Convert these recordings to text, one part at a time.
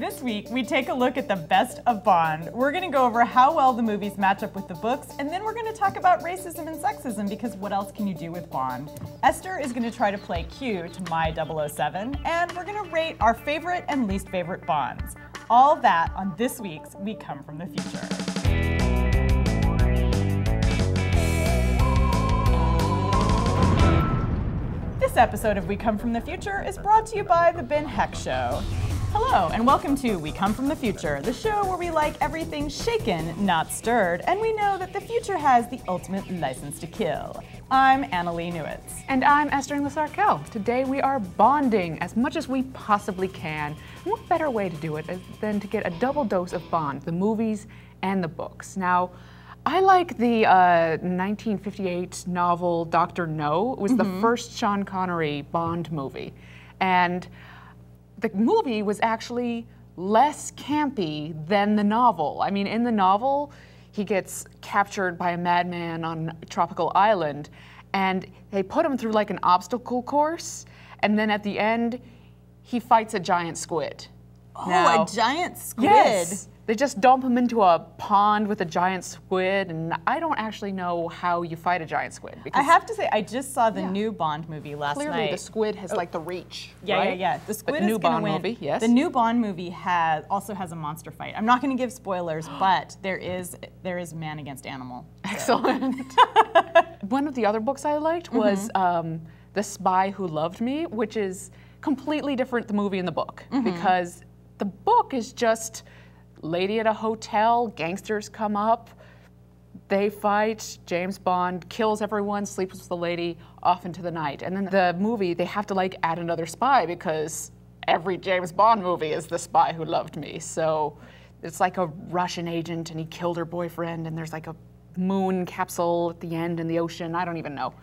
This week, we take a look at the best of Bond. We're going to go over how well the movies match up with the books, and then we're going to talk about racism and sexism, because what else can you do with Bond? Esther is going to try to play Q to my 007, and we're going to rate our favorite and least favorite Bonds. All that on this week's We Come From the Future. This episode of We Come From the Future is brought to you by The Ben Heck Show. Hello, and welcome to We Come From the Future, the show where we like everything shaken, not stirred, and we know that the future has the ultimate license to kill. I'm Annalee Newitz. And I'm Esther and Annalee. Today we are bonding as much as we possibly can. And what better way to do it than to get a double dose of Bond, the movies and the books. Now, I like the 1958 novel Dr. No. It was the first Sean Connery Bond movie. And the movie was actually less campy than the novel. I mean, in the novel, he gets captured by a madman on a tropical island, and they put him through like an obstacle course, and then at the end, he fights a giant squid. Oh, now, a giant squid? Yes. They just dump him into a pond with a giant squid, and I don't actually know how you fight a giant squid. I have to say, I just saw the new Bond movie last night. Clearly, the squid has like the reach. Yeah, right? yeah. The squid the is new going Bond to win. Movie, yes. The new Bond movie also has a monster fight. I'm not going to give spoilers, but there is man against animal. So. Excellent. One of the other books I liked was The Spy Who Loved Me, which is completely different the movie and the book, because the book is just lady at a hotel, gangsters come up, they fight, James Bond kills everyone, sleeps with the lady, off into the night. And then the movie, they have to like add another spy because every James Bond movie is The Spy Who Loved Me. So it's like a Russian agent and he killed her boyfriend and there's like a moon capsule at the end in the ocean. I don't even know.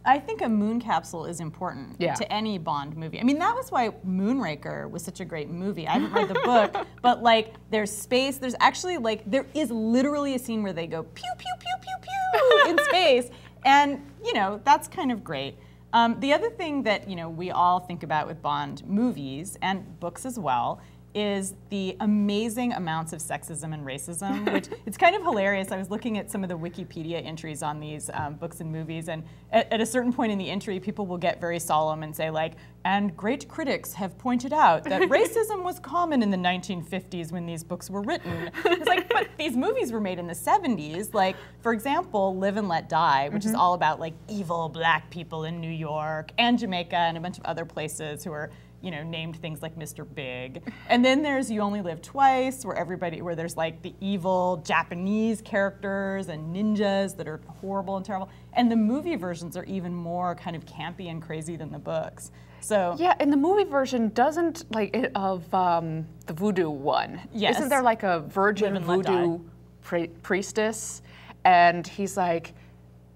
I think a moon capsule is important to any Bond movie. I mean, that was why Moonraker was such a great movie. I haven't read the book, but like there's space, there's actually like, there is literally a scene where they go pew, pew, pew, pew, pew in space. And, you know, that's kind of great. The other thing that, you know, we all think about with Bond movies and books as well is the amazing amounts of sexism and racism, which it's kind of hilarious. I was looking at some of the Wikipedia entries on these books and movies, and at a certain point in the entry, people will get very solemn and say like, and great critics have pointed out that racism was common in the 1950s when these books were written. It's like, but these movies were made in the 70s. Like, for example, Live and Let Die, which is all about like evil black people in New York and Jamaica and a bunch of other places who are, you know, named things like Mr. Big. And then there's You Only Live Twice, where there's like the evil Japanese characters and ninjas that are horrible and terrible. And the movie versions are even more kind of campy and crazy than the books. So yeah, and the movie version doesn't like it of the voodoo one. Yes. Isn't there like a virgin voodoo priestess? And he's like,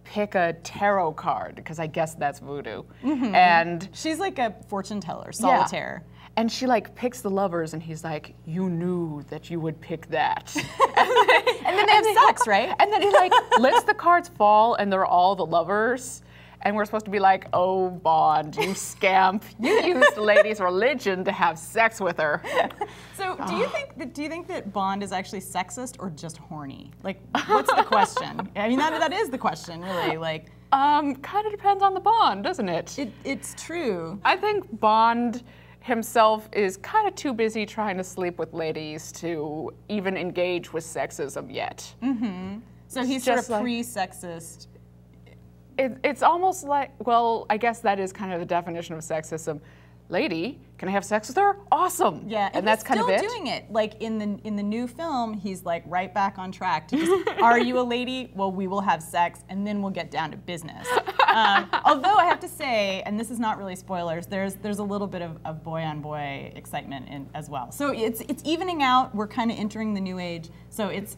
pick a tarot card, because I guess that's voodoo. And she's like a fortune teller, solitaire. Yeah. And she like picks the lovers and he's like, you knew that you would pick that. and then they have sex, right? And then he like lets the cards fall and they're all the lovers. And we're supposed to be like, oh, Bond, you scamp. You used the lady's religion to have sex with her. So do you think that Bond is actually sexist or just horny? Like, what's the question? I mean, that is the question, really. Like, kind of depends on the Bond, doesn't it? It's true. I think Bond himself is kind of too busy trying to sleep with ladies to even engage with sexism yet. So he's sort of pre-sexist. It's almost like, well, I guess that is kind of the definition of sexism. Lady, can I have sex with her? Awesome. Yeah, and that's kind of it. He's still doing it. Like in the new film, he's like right back on track to just, are you a lady? Well, we will have sex, and then we'll get down to business. Although I have to say, and this is not really spoilers, there's a little bit of boy-on-boy excitement as well. So it's evening out. We're kind of entering the new age. So it's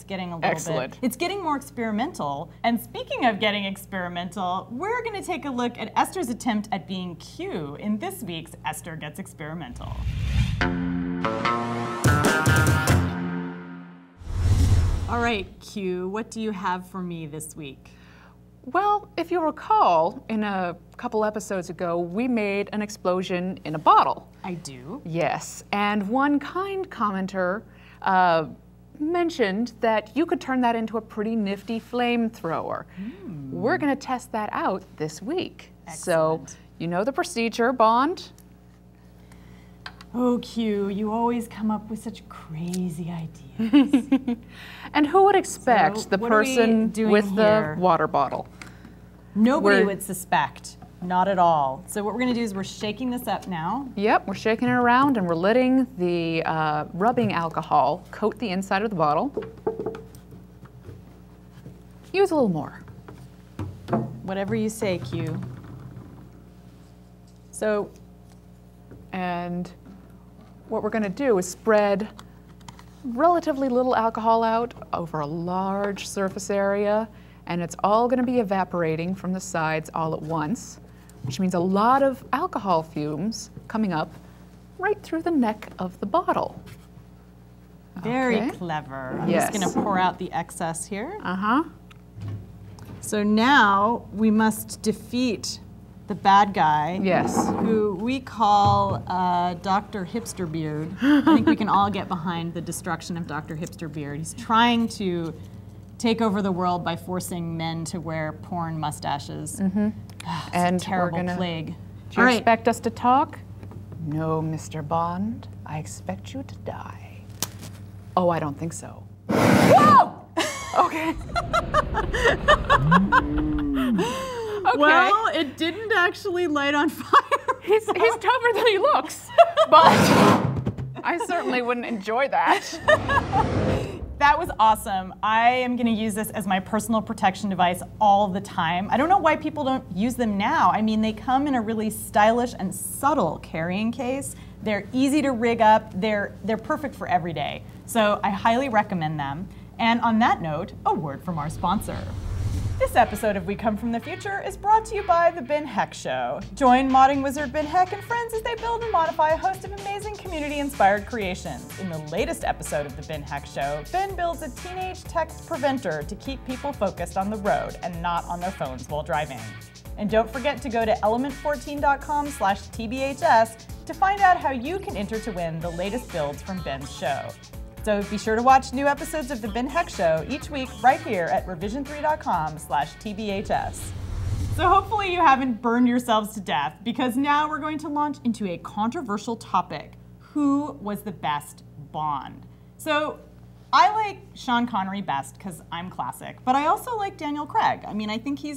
getting a little bit. It's getting more experimental. And speaking of getting experimental, we're going to take a look at Esther's attempt at being Q in this week's Esther Gets Experimental. All right, Q, what do you have for me this week? Well, if you recall, in a couple episodes ago, we made an explosion in a bottle. I do. Yes, and one kind commenter mentioned that you could turn that into a pretty nifty flamethrower. We're going to test that out this week. Excellent. So, you know the procedure, Bond? Oh, Q, you always come up with such crazy ideas. And who would expect the person with the water bottle? Nobody would suspect. Not at all. So what we're going to do is we're shaking this up now. Yep, we're shaking it around and we're letting the rubbing alcohol coat the inside of the bottle. Use a little more. Whatever you say, Q. So, and what we're going to do is spread relatively little alcohol out over a large surface area, and it's all going to be evaporating from the sides all at once, which means a lot of alcohol fumes coming up right through the neck of the bottle. Very clever. I'm just going to pour out the excess here. So now we must defeat the bad guy, who we call Dr. Hipster Beard. I think we can all get behind the destruction of Dr. Hipster Beard. He's trying to take over the world by forcing men to wear porn mustaches. And a terrible plague. Do you expect us to talk? No, Mr. Bond. I expect you to die. Oh, I don't think so. Whoa! Okay. Well, it didn't actually light on fire. He's tougher than he looks, but I certainly wouldn't enjoy that. That was awesome. I am going to use this as my personal protection device all the time. I don't know why people don't use them now. I mean, they come in a really stylish and subtle carrying case. They're easy to rig up. They're perfect for every day. So I highly recommend them. And on that note, a word from our sponsor. This episode of We Come From the Future is brought to you by The Ben Heck Show. Join modding wizard Ben Heck and friends as they build and modify a host of amazing community-inspired creations. In the latest episode of The Ben Heck Show, Ben builds a teenage text preventer to keep people focused on the road and not on their phones while driving. And don't forget to go to element14.com/TBHS to find out how you can enter to win the latest builds from Ben's show. So be sure to watch new episodes of The Ben Heck Show each week right here at revision3.com/TBHS. So hopefully you haven't burned yourselves to death, because now we're going to launch into a controversial topic. Who was the best Bond? So I like Sean Connery best because I'm classic, but I also like Daniel Craig. I mean, I think he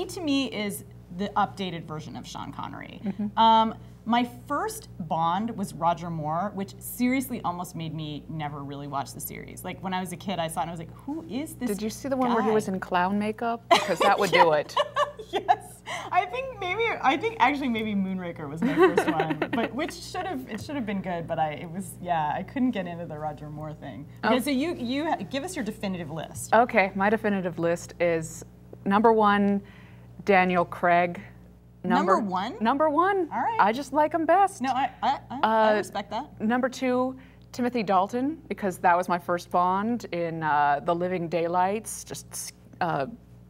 to me is the updated version of Sean Connery. My first Bond was Roger Moore, which seriously almost made me never really watch the series. Like when I was a kid, I saw it and I was like, who is this Did you see the one where he was in clown makeup? Because that would do it. Yes. I think actually maybe Moonraker was my first one, but it should have been good, but I couldn't get into the Roger Moore thing. Okay, so you give us your definitive list. Okay, my definitive list is number 1, Daniel Craig. Number one? Number 1. All right. I just like him best. No, I respect that. Number 2, Timothy Dalton, because that was my first Bond in The Living Daylights, just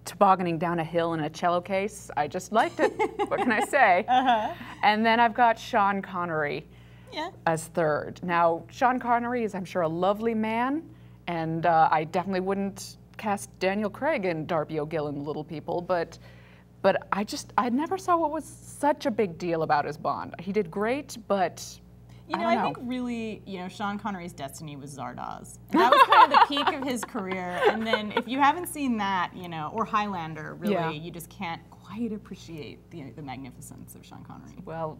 tobogganing down a hill in a cello case. I just liked it. What can I say? And then I've got Sean Connery as third. Now, Sean Connery is, I'm sure, a lovely man, and I definitely wouldn't cast Daniel Craig and Darby O'Gill in Little People, but I never saw what was such a big deal about his Bond. He did great, but I think really, Sean Connery's destiny was Zardoz. And that was kind of the peak of his career. And then if you haven't seen that, or Highlander, really, you just can't quite appreciate the magnificence of Sean Connery. Well,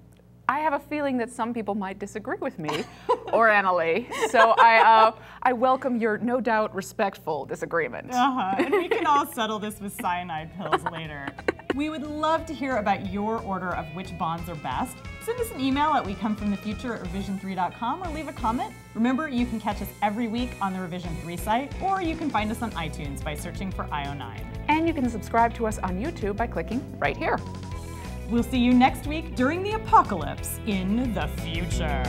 I have a feeling that some people might disagree with me, or Annalee. So I welcome your, no doubt, respectful disagreement. And we can all settle this with cyanide pills later. We would love to hear about your order of which Bonds are best. Send us an email at wecomefromthefuture@revision3.com or leave a comment. Remember, you can catch us every week on the Revision 3 site, or you can find us on iTunes by searching for IO9. And you can subscribe to us on YouTube by clicking right here. We'll see you next week during the apocalypse in the future.